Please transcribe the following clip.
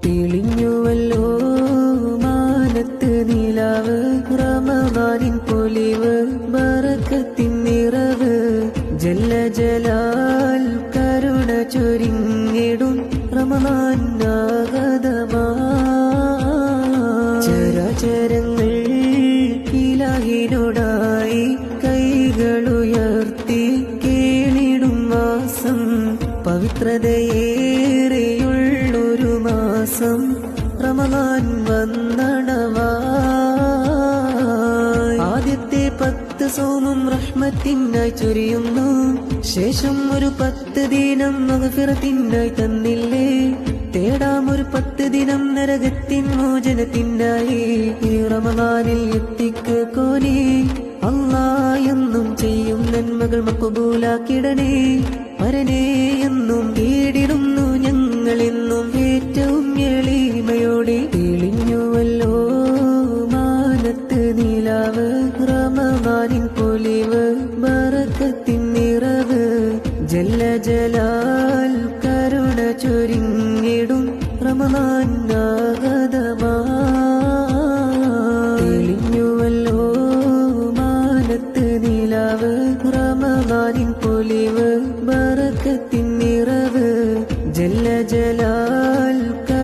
തെളിഞ്ഞുവല്ലോ മാനത്ത് നിലാവ്, റമദാനിൻ പൊലിവ്, ബറക്കത്തിൻ നിറവ്. ജല്ല ജലാൽ കരുണ ചൊരിഞ്ഞിടും റമദാൻ ആഗതമാ. ചരാചരങ്ങൾ ഇലാഹിനോടായി കൈകളുയർത്തി കേളിടും മാസം, പവിത്രതയേറെയുള്ളൊരു മാസം റമദാൻ വന്നടവായി. ആദ്യത്തെ 10 സൗമും റഹ്മത്തിനായി ചൊരിയുന്നു, ശേഷം ഒരു 10 ദിനം മഗ്ഫിറത്തിനായി തന്നില്ലേ. തേടാം ഒരു 10 ദിനം നരകത്തിൻ മോചനത്തിനായി. ഈ റമദാനിൽ എത്തിക്ക് കോനി അല്ലാ, എന്നും ചെയ്യും നന്മകൾ മഖ്ബൂലാക്കിടണേ. പരനേ എന്നും തേടിടുന്നു ഞങ്ങളെന്നും ഏറ്റവും എളിമയോടെ. തെളിഞ്ഞുവല്ലോ മാനത്ത് നിലാവ്, റമദാനിൻ പൊലിവ്, ബറക്കത്തിൻ നിറവ്. ജല്ല ജലാൽ കരുണ ചൊരിഞ്ഞിടും റമദാൻ ആഗതമാ. തെളിഞ്ഞുവല്ലോ മാനത്ത് നിലാവ്, റമദാനിൻ പൊലിവ്, ബറക്കത്തിൻ നിറവ്. ജല്ല ജലാൽ